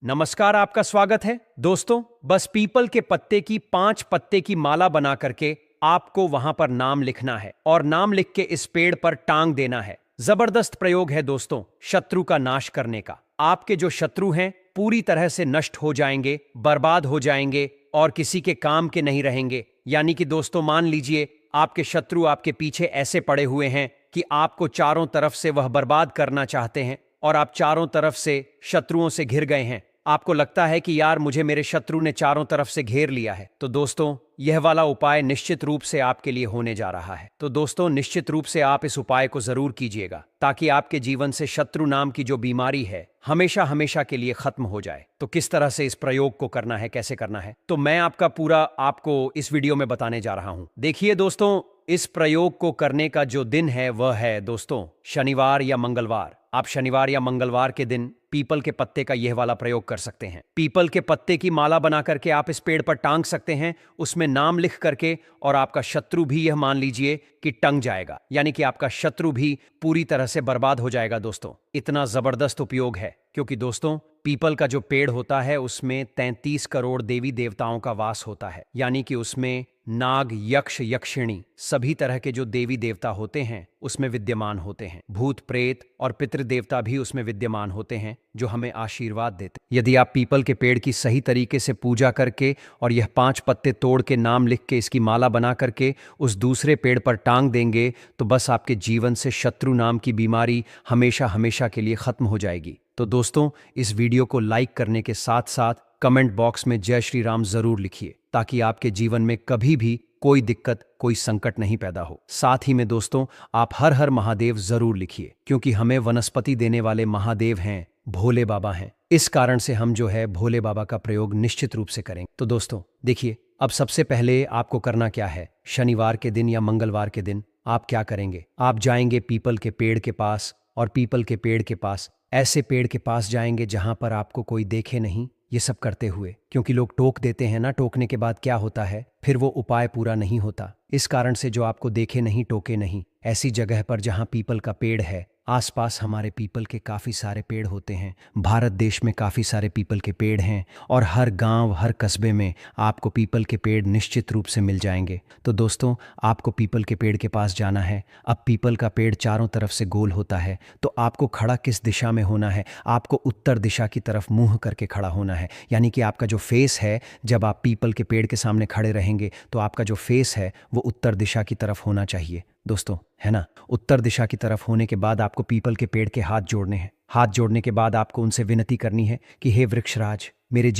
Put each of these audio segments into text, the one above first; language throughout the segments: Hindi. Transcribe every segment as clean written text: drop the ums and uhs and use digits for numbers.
नमस्कार, आपका स्वागत है। दोस्तों, बस पीपल के पत्ते की 5 पत्ते की माला बना करके आपको वहां पर नाम लिखना है और नाम लिख के इस पेड़ पर टांग देना है। जबरदस्त प्रयोग है दोस्तों, शत्रु का नाश करने का। आपके जो शत्रु हैं पूरी तरह से नष्ट हो जाएंगे, बर्बाद हो जाएंगे और किसी के काम के नहीं रहेंगे। यानी कि दोस्तों, मान लीजिए आपके शत्रु आपके पीछे ऐसे पड़े हुए हैं कि आपको चारों तरफ से वह बर्बाद करना चाहते हैं और आप चारों तरफ से शत्रुओं से घिर गए हैं। आपको लगता है कि यार, मुझे मेरे शत्रु ने चारों तरफ से घेर लिया है। तो दोस्तों, यह वाला उपाय निश्चित रूप से आपके लिए होने जा रहा है। तो दोस्तों, निश्चित रूप से आप इस उपाय को जरूर कीजिएगा ताकि आपके जीवन से शत्रु नाम की जो बीमारी है हमेशा हमेशा के लिए खत्म हो जाए। तो किस तरह से इस प्रयोग को करना है, कैसे करना है, तो मैं आपका पूरा आपको इस वीडियो में बताने जा रहा हूं। देखिए दोस्तों, इस प्रयोग को करने का जो दिन है वह है दोस्तों शनिवार या मंगलवार। आप शनिवार या मंगलवार के दिन पीपल के पत्ते का यह वाला प्रयोग कर सकते हैं। पीपल के पत्ते की माला बना करके आप इस पेड़ पर टांग सकते हैं, उसमें नाम लिख करके, और आपका शत्रु भी यह मान लीजिए कि टंग जाएगा। यानी कि आपका शत्रु भी पूरी तरह से बर्बाद हो जाएगा। दोस्तों, इतना जबरदस्त उपयोग है क्योंकि दोस्तों, पीपल का जो पेड़ होता है उसमें 33 करोड़ देवी देवताओं का वास होता है। यानी कि उसमें नाग, यक्ष, यक्षिणी सभी तरह के जो देवी देवता होते हैं उसमें विद्यमान होते हैं। भूत, प्रेत और पितृदेवता भी उसमें विद्यमान होते हैं जो हमें आशीर्वाद देते हैं। यदि आप पीपल के पेड़ की सही तरीके से पूजा करके और यह 5 पत्ते तोड़ के नाम लिख के इसकी माला बना करके उस दूसरे पेड़ पर टांग देंगे तो बस आपके जीवन से शत्रु नाम की बीमारी हमेशा हमेशा के लिए खत्म हो जाएगी। तो दोस्तों, इस वीडियो को लाइक करने के साथ साथ कमेंट बॉक्स में जय श्री राम जरूर लिखिए ताकि आपके जीवन में कभी भी कोई दिक्कत, कोई संकट नहीं पैदा हो। साथ ही में दोस्तों, आप हर हर महादेव जरूर लिखिए क्योंकि हमें वनस्पति देने वाले महादेव हैं, भोले बाबा हैं। इस कारण से हम जो है भोले बाबा का प्रयोग निश्चित रूप से करेंगे। तो दोस्तों देखिए, अब सबसे पहले आपको करना क्या है। शनिवार के दिन या मंगलवार के दिन आप क्या करेंगे, आप जाएंगे पीपल के पेड़ के पास और पीपल के पेड़ के पास ऐसे पेड़ के पास जाएंगे जहां पर आपको कोई देखे नहीं ये सब करते हुए, क्योंकि लोग टोक देते हैं ना, टोकने के बाद क्या होता है, फिर वो उपाय पूरा नहीं होता। इस कारण से जो आपको देखे नहीं, टोके नहीं, ऐसी जगह पर जहां पीपल का पेड़ है, आसपास हमारे पीपल के काफ़ी सारे पेड़ होते हैं। भारत देश में काफ़ी सारे पीपल के पेड़ हैं और हर गांव, हर कस्बे में आपको पीपल के पेड़ निश्चित रूप से मिल जाएंगे। तो दोस्तों, आपको पीपल के पेड़ के पास जाना है। अब पीपल का पेड़ चारों तरफ से गोल होता है, तो आपको खड़ा किस दिशा में होना है, आपको उत्तर दिशा की तरफ मुंह करके खड़ा होना है। यानी कि आपका जो फेस है, जब आप पीपल के पेड़ के सामने खड़े रहेंगे तो आपका जो फेस है वो उत्तर दिशा की तरफ होना चाहिए दोस्तों, है ना। उत्तर दिशा की तरफ होने के बाद आपको पीपल के पेड़ के हाथ जोड़ने हैं। हाथ जोड़ने के बाद आपको उनसे विनती करनी है कि हे वृक्षराज, मेरे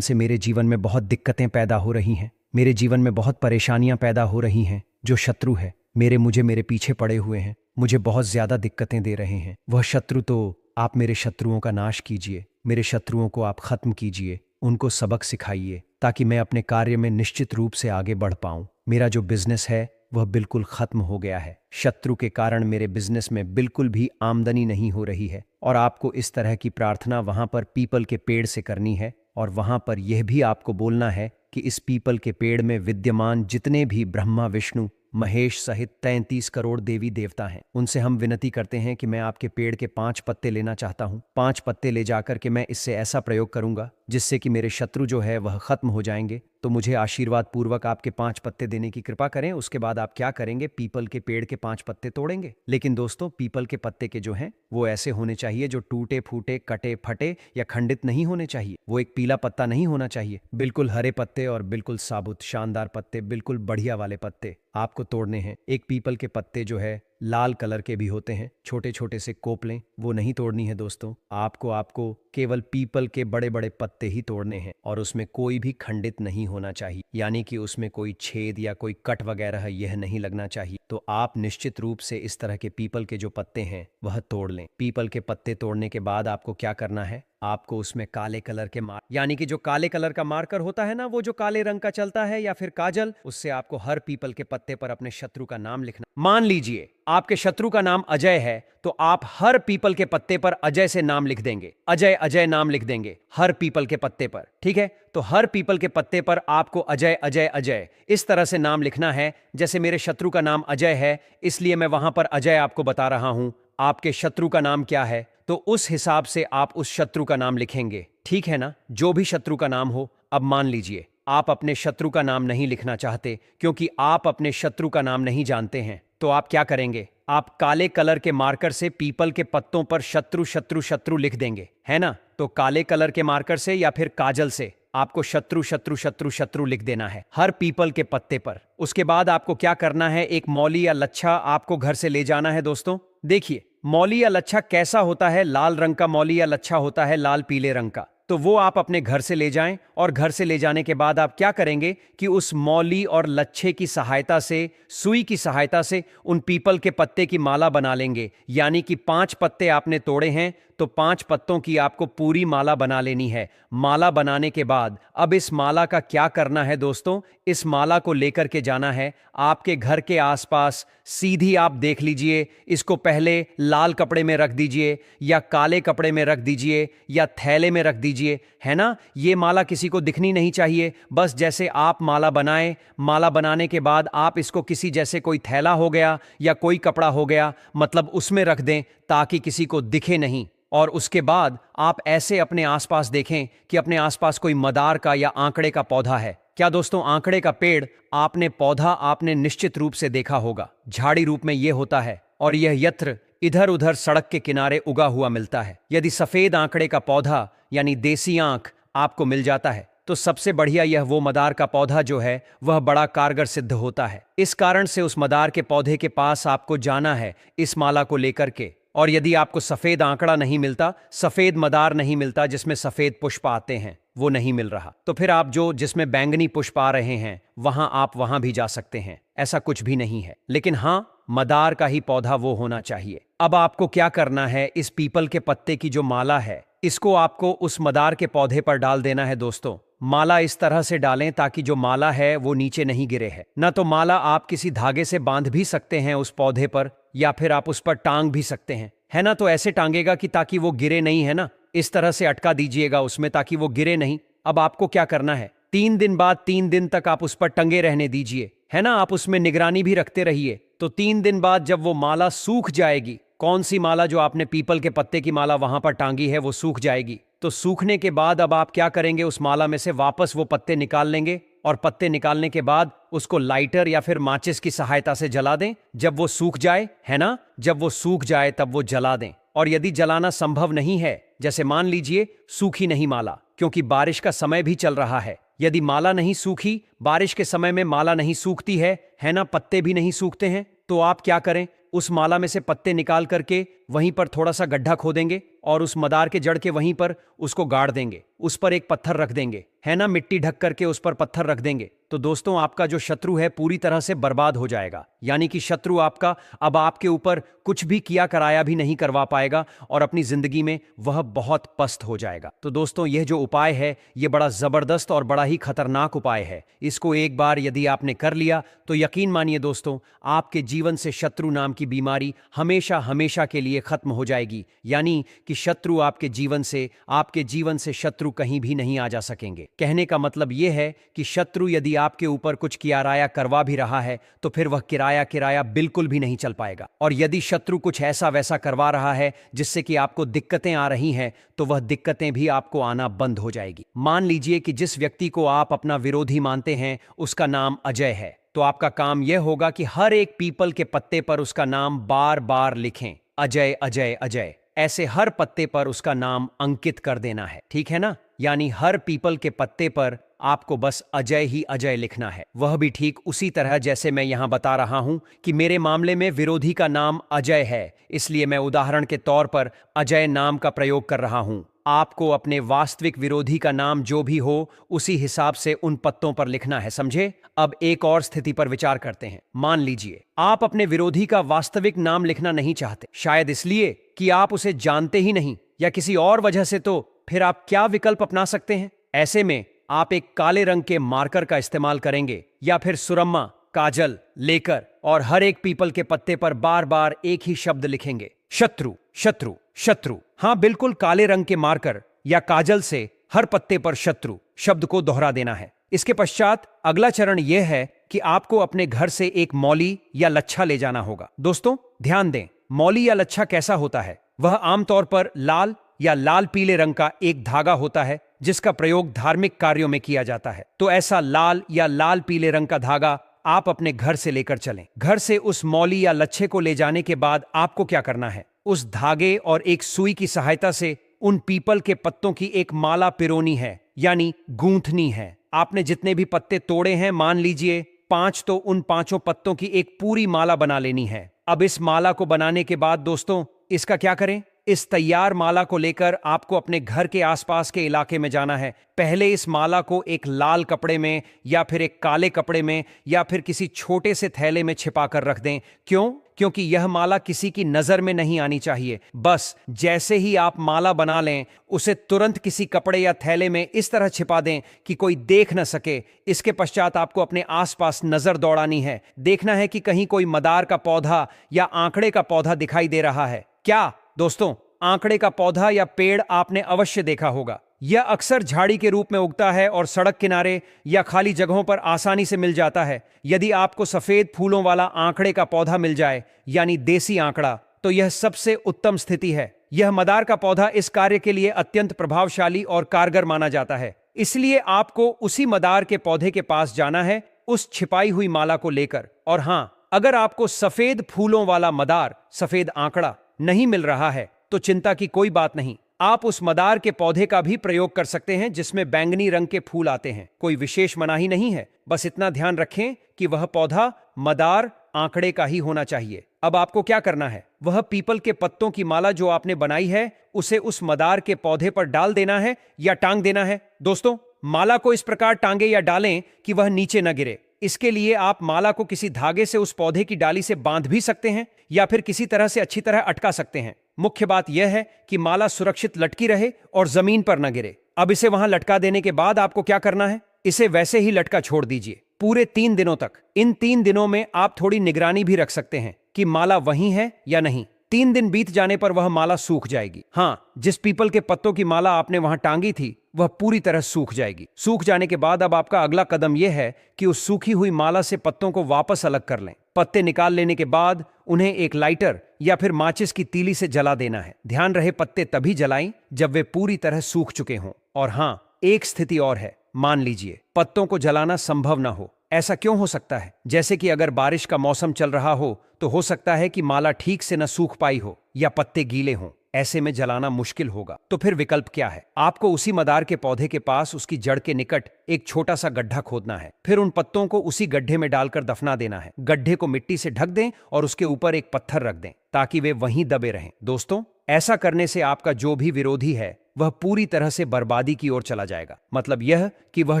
जीवन में बहुत दिक्कतें पैदा हो रही हैं, मेरे जीवन में बहुत परेशानियां पैदा हो रही हैं। जो शत्रु है मेरे पीछे पड़े हुए हैं, मुझे बहुत ज्यादा दिक्कतें दे रहे हैं। वह शत्रु, तो आप मेरे शत्रुओं का नाश कीजिए, मेरे शत्रुओं को आप खत्म कीजिए, उनको सबक सिखाइए ताकि मैं अपने कार्य में निश्चित रूप से आगे बढ़ पाऊं। मेरा जो बिजनेस है वह बिल्कुल खत्म हो गया है। शत्रु के कारण मेरे बिजनेस में बिल्कुल भी आमदनी नहीं हो रही है। और आपको इस तरह की प्रार्थना वहां पर पीपल के पेड़ से करनी है और वहां पर यह भी आपको बोलना है कि इस पीपल के पेड़ में विद्यमान जितने भी ब्रह्मा, विष्णु, महेश सहित 33 करोड़ देवी देवता हैं, उनसे हम विनती करते हैं कि मैं आपके पेड़ के 5 पत्ते लेना चाहता हूं। 5 पत्ते ले जाकर के मैं इससे ऐसा प्रयोग करूंगा जिससे कि मेरे शत्रु जो है वह खत्म हो जाएंगे। तो मुझे आशीर्वाद पूर्वक आपके 5 पत्ते देने की कृपा करें। उसके बाद आप क्या करेंगे, पीपल के पेड़ के 5 पत्ते तोड़ेंगे। लेकिन दोस्तों, पीपल के पत्ते के जो हैं वो ऐसे होने चाहिए जो टूटे फूटे, कटे फटे या खंडित नहीं होने चाहिए। वो एक पीला पत्ता नहीं होना चाहिए, बिल्कुल हरे पत्ते और बिल्कुल साबुत शानदार पत्ते, बिल्कुल बढ़िया वाले पत्ते आपको तोड़ने हैं। एक पीपल के पत्ते जो है लाल कलर के भी होते हैं, छोटे छोटे से कोपलें, वो नहीं तोड़नी है दोस्तों। आपको केवल पीपल के बड़े बड़े पत्ते ही तोड़ने हैं और उसमें कोई भी खंडित नहीं होना चाहिए, यानी कि उसमें कोई छेद या कोई कट वगैरह यह नहीं लगना चाहिए। तो आप निश्चित रूप से इस तरह के पीपल के जो पत्ते हैं वह तोड़ लें। पीपल के पत्ते तोड़ने के बाद आपको क्या करना है, आपको उसमें काले कलर के यानी कि जो काले कलर का मार्कर होता है ना, वो जो काले रंग का चलता है, या फिर काजल, उससे आपको हर पीपल के पत्ते पर अपने शत्रु का नाम लिखना। मान लीजिए आपके शत्रु का नाम अजय है, तो आप हर पीपल के पत्ते पर अजय से नाम लिख देंगे। अजय अजय नाम लिख देंगे हर पीपल के पत्ते पर, ठीक है। तो हर पीपल के पत्ते पर आपको अजय अजय अजय इस तरह से नाम लिखना है। जैसे मेरे शत्रु का नाम अजय है, इसलिए मैं वहां पर अजय आपको बता रहा हूं। आपके शत्रु का नाम क्या है, तो उस हिसाब से आप उस शत्रु का नाम लिखेंगे, ठीक है ना? जो भी शत्रु का नाम हो। अब मान लीजिए आप अपने शत्रु का नाम नहीं लिखना चाहते क्योंकि आप अपने शत्रु का नाम नहीं जानते हैं, तो आप क्या करेंगे? आप काले कलर के मार्कर से पीपल के पत्तों पर शत्रु शत्रु शत्रु लिख देंगे, है ना? तो काले कलर के मार्कर से या फिर काजल से आपको शत्रु शत्रु शत्रु शत्रु लिख देना है हर पीपल के पत्ते पर। उसके बाद आपको क्या करना है? एक मौली या लच्छा आपको घर से ले जाना है दोस्तों। देखिए, मौली या लच्छा कैसा होता है? लाल रंग का मौली या लच्छा होता है, लाल पीले रंग का। तो वो आप अपने घर से ले जाएं और घर से ले जाने के बाद आप क्या करेंगे कि उस मौली और लच्छे की सहायता से, सुई की सहायता से उन पीपल के पत्ते की माला बना लेंगे। यानी कि 5 पत्ते आपने तोड़े हैं तो 5 पत्तों की आपको पूरी माला बना लेनी है। माला बनाने के बाद अब इस माला का क्या करना है दोस्तों? इस माला को लेकर के जाना है आपके घर के आसपास। सीधी आप देख लीजिए, इसको पहले लाल कपड़े में रख दीजिए या काले कपड़े में रख दीजिए या थैले में रख दीजिए, है ना? ये माला किसी को दिखनी नहीं चाहिए। बस जैसे आप माला बनाएं, माला बनाने के बाद आप इसको किसी, जैसे कोई थैला हो गया या कोई कपड़ा हो गया, मतलब उसमें रख दें ताकि किसी को दिखे नहीं। और उसके बाद आप ऐसे अपने आसपास देखें कि अपने आसपास कोई मदार का या आंकड़े का पौधा है। क्या दोस्तों, आंकड़े का पेड़ आपने निश्चित रूप से देखा होगा, झाड़ी रूप में यह होता है और यह यत्र इधर उधर सड़क के किनारे उगा हुआ मिलता है। यदि सफेद आंकड़े का पौधा यानी देसी आंख आपको मिल जाता है तो सबसे बढ़िया यह वो मदार का पौधा जो है वह बड़ा कारगर सिद्ध होता है। इस कारण से उस मदार के पौधे के पास आपको जाना है इस माला को लेकर के। और यदि आपको सफेद आंकड़ा नहीं मिलता, सफेद मदार नहीं मिलता जिसमें सफेद पुष्प आते हैं, वो नहीं मिल रहा, तो फिर आप जिसमें बैंगनी पुष्प आ रहे हैं आप वहां भी जा सकते हैं। ऐसा कुछ भी नहीं है, लेकिन हां, मदार का ही पौधा वो होना चाहिए। अब आपको क्या करना है? इस पीपल के पत्ते की जो माला है इसको आपको उस मदार के पौधे पर डाल देना है दोस्तों। माला इस तरह से डालें ताकि जो माला है वो नीचे नहीं गिरे है। ना तो माला आप किसी धागे से बांध भी सकते हैं उस पौधे पर या फिर आप उस पर टांग भी सकते हैं, है ना? तो ऐसे टांगेगा कि ताकि वो गिरे नहीं, है ना? इस तरह से अटका दीजिएगा उसमें ताकि वो गिरे नहीं। अब आपको क्या करना है? 3 दिन बाद 3 दिन तक आप उस पर टंगे रहने दीजिए, है ना? आप उसमें निगरानी भी रखते रहिए। तो 3 दिन बाद जब वो माला सूख जाएगी, कौन सी माला? जो आपने पीपल के पत्ते की माला वहां पर टांगी है वो सूख जाएगी। तो सूखने के बाद अब आप क्या करेंगे? उस माला में से वापस वो पत्ते निकाल लेंगे और पत्ते निकालने के बाद उसको लाइटर या फिर माचिस की सहायता से जला दें। जब वो सूख जाए, है ना, जब वो सूख जाए तब वो जला दें। और यदि जलाना संभव नहीं है, जैसे मान लीजिए सूखी नहीं माला, क्योंकि बारिश का समय भी चल रहा है, यदि माला नहीं सूखी, बारिश के समय में माला नहीं सूखती है ना, पत्ते भी नहीं सूखते हैं, तो आप क्या करें? उस माला में से पत्ते निकाल करके वहीं पर थोड़ा सा गड्ढा खोदेंगे और उस मदार के जड़ के वहीं पर उसको गाड़ देंगे। उस पर एक पत्थर रख देंगे, है ना, मिट्टी ढक करके उस पर पत्थर रख देंगे। तो दोस्तों, आपका जो शत्रु है पूरी तरह से बर्बाद हो जाएगा। यानी कि शत्रु आपका अब आपके ऊपर कुछ भी किया कराया भी नहीं करवा पाएगा और अपनी जिंदगी में वह बहुत पस्त हो जाएगा। तो दोस्तों, यह जो उपाय है ये बड़ा जबरदस्त और बड़ा ही खतरनाक उपाय है। इसको एक बार यदि आपने कर लिया तो यकीन मानिए दोस्तों, आपके जीवन से शत्रु नाम की बीमारी हमेशा हमेशा के लिए खत्म हो जाएगी। यानी कि शत्रु आपके जीवन से शत्रु कहीं भी नहीं आ जा सकेंगे। कहने का मतलब यह है कि शत्रु यदि आपके ऊपर कुछ किराया करवा भी रहा है तो फिर वह किराया बिल्कुल भी नहीं चल पाएगा। और यदि शत्रु कुछ ऐसा वैसा करवा रहा है जिससे कि आपको दिक्कतें आ रही हैं तो वह दिक्कतें भी आपको आना बंद हो जाएगी। मान लीजिए कि जिस व्यक्ति को आप अपना विरोधी मानते हैं उसका नाम अजय है, तो आपका काम यह होगा कि हर एक पीपल के पत्ते पर उसका नाम बार बार लिखें, अजय अजय अजय। ऐसे हर पत्ते पर उसका नाम अंकित कर देना है, ठीक है ना? यानी हर पीपल के पत्ते पर आपको बस अजय ही अजय लिखना है। वह भी ठीक उसी तरह जैसे मैं यहां बता रहा हूं कि मेरे मामले में विरोधी का नाम अजय है, इसलिए मैं उदाहरण के तौर पर अजय नाम का प्रयोग कर रहा हूं। आपको अपने वास्तविक विरोधी का नाम जो भी हो उसी हिसाब से उन पत्तों पर लिखना है, समझे? अब एक और स्थिति पर विचार करते हैं। मान लीजिए आप अपने विरोधी का वास्तविक नाम लिखना नहीं चाहते, शायद इसलिए कि आप उसे जानते ही नहीं या किसी और वजह से, तो फिर आप क्या विकल्प अपना सकते हैं? ऐसे में आप एक काले रंग के मार्कर का इस्तेमाल करेंगे या फिर सुरमा, काजल लेकर और हर एक पीपल के पत्ते पर बार बार एक ही शब्द लिखेंगे, शत्रु शत्रु शत्रु। हाँ बिल्कुल, काले रंग के मार्कर या काजल से हर पत्ते पर शत्रु शब्द को दोहरा देना है। इसके पश्चात अगला चरण यह है कि आपको अपने घर से एक मौली या लच्छा ले जाना होगा। दोस्तों ध्यान दें, मौली या लच्छा कैसा होता है? वह आमतौर पर लाल या लाल पीले रंग का एक धागा होता है जिसका प्रयोग धार्मिक कार्यों में किया जाता है। तो ऐसा लाल या लाल पीले रंग का धागा आप अपने घर से लेकर चलें। घर से उस मौली या लच्छे को ले जाने के बाद आपको क्या करना है, उस धागे और एक सुई की सहायता से उन पीपल के पत्तों की एक माला पिरोनी है, यानी गूंथनी है। आपने जितने भी पत्ते तोड़े हैं, मान लीजिए 5, तो उन 5 पत्तों की एक पूरी माला बना लेनी है। अब इस माला को बनाने के बाद दोस्तों इसका क्या करें, इस तैयार माला को लेकर आपको अपने घर के आसपास के इलाके में जाना है। पहले इस माला को एक लाल कपड़े में या फिर एक काले कपड़े में या फिर किसी छोटे से थैले में छिपा कर रख दें। क्यों? क्योंकि यह माला किसी की नजर में नहीं आनी चाहिए। बस जैसे ही आप माला बना लें, उसे तुरंत किसी कपड़े या थैले में इस तरह छिपा दें कि कोई देख न सके। इसके पश्चात आपको अपने आसपास नजर दौड़ानी है, देखना है कि कहीं कोई मदार का पौधा या आंकड़े का पौधा दिखाई दे रहा है। क्या दोस्तों, आंकड़े का पौधा या पेड़ आपने अवश्य देखा होगा। यह अक्सर झाड़ी के रूप में उगता है और सड़क किनारे या खाली जगहों पर आसानी से मिल जाता है। यदि आपको सफेद फूलों वाला आंकड़े का पौधा मिल जाए, यानी देसी आंकड़ा, तो यह सबसे उत्तम स्थिति है। यह मदार का पौधा इस कार्य के लिए अत्यंत प्रभावशाली और कारगर माना जाता है। इसलिए आपको उसी मदार के पौधे के पास जाना है उस छिपाई हुई माला को लेकर। और हां, अगर आपको सफेद फूलों वाला मदार, सफेद आंकड़ा नहीं मिल रहा है तो चिंता की कोई बात नहीं। आप उस मदार के पौधे का भी प्रयोग कर सकते हैं जिसमें बैंगनी रंग के फूल आते हैं। कोई विशेष मनाही नहीं है, बस इतना ध्यान रखें कि वह पौधा मदार आंकड़े का ही होना चाहिए। अब आपको क्या करना है, वह पीपल के पत्तों की माला जो आपने बनाई है उसे उस मदार के पौधे पर डाल देना है या टांग देना है। दोस्तों, माला को इस प्रकार टांगे या डालें कि वह नीचे न गिरे। इसके लिए आप माला को किसी धागे से उस पौधे की डाली से बांध भी सकते हैं या फिर किसी तरह से अच्छी तरह अटका सकते हैं। मुख्य बात यह है कि माला सुरक्षित लटकी रहे और जमीन पर न गिरे। अब इसे वहां लटका देने के बाद आपको क्या करना है, इसे वैसे ही लटका छोड़ दीजिए पूरे 3 दिनों तक। इन 3 दिनों में आप थोड़ी निगरानी भी रख सकते हैं कि माला वहीं है या नहीं। 3 दिन बीत जाने पर वह माला सूख जाएगी। हां, जिस पीपल के पत्तों की माला आपने वहां टांगी थी वह पूरी तरह सूख जाएगी। सूख जाने के बाद अब आपका अगला कदम यह है कि उस सूखी हुई माला से पत्तों को वापस अलग कर लें। पत्ते निकाल लेने के बाद उन्हें एक लाइटर या फिर माचिस की तीली से जला देना है। ध्यान रहे पत्ते तभी जलाएं जब वे पूरी तरह सूख चुके हों। और हां, एक स्थिति और है, मान लीजिए पत्तों को जलाना संभव ना हो। ऐसा क्यों हो सकता है? जैसे कि अगर बारिश का मौसम चल रहा हो तो हो सकता है कि माला ठीक से न सूख पाई हो या पत्ते गीले हों। ऐसे में जलाना मुश्किल होगा। तो फिर विकल्प क्या है? आपको उसी मदार के पौधे के पास उसकी जड़ के निकट एक छोटा सा गड्ढा खोदना है। फिर उन पत्तों को उसी गड्ढे में डालकर दफना देना है। गड्ढे को मिट्टी से ढक दें और उसके ऊपर एक पत्थर रख दें ताकि वे वहीं दबे रहें। दोस्तों, ऐसा करने से आपका जो भी विरोधी है वह पूरी तरह से बर्बादी की ओर चला जाएगा। मतलब यह कि वह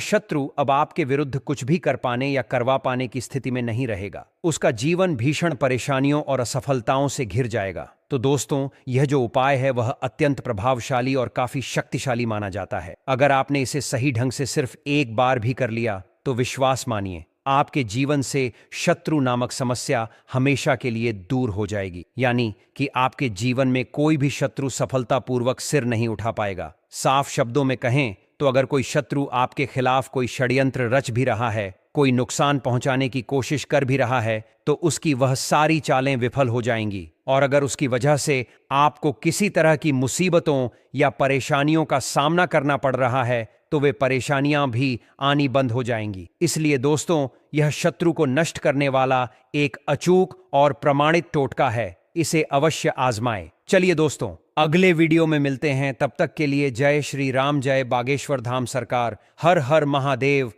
शत्रु अब आपके विरुद्ध कुछ भी कर पाने या करवा पाने की स्थिति में नहीं रहेगा। उसका जीवन भीषण परेशानियों और असफलताओं से घिर जाएगा। तो दोस्तों, यह जो उपाय है वह अत्यंत प्रभावशाली और काफी शक्तिशाली माना जाता है। अगर आपने इसे सही ढंग से सिर्फ एक बार भी कर लिया तो विश्वास मानिए, आपके जीवन से शत्रु नामक समस्या हमेशा के लिए दूर हो जाएगी। यानी कि आपके जीवन में कोई भी शत्रु सफलतापूर्वक सिर नहीं उठा पाएगा। साफ शब्दों में कहें तो अगर कोई शत्रु आपके खिलाफ कोई षड्यंत्र रच भी रहा है, कोई नुकसान पहुंचाने की कोशिश कर भी रहा है, तो उसकी वह सारी चालें विफल हो जाएंगी। और अगर उसकी वजह से आपको किसी तरह की मुसीबतों या परेशानियों का सामना करना पड़ रहा है तो वे परेशानियां भी आनी बंद हो जाएंगी। इसलिए दोस्तों, यह शत्रु को नष्ट करने वाला एक अचूक और प्रमाणित टोटका है। इसे अवश्य आजमाएं। चलिए दोस्तों, अगले वीडियो में मिलते हैं। तब तक के लिए जय श्री राम, जय बागेश्वर धाम सरकार, हर हर महादेव।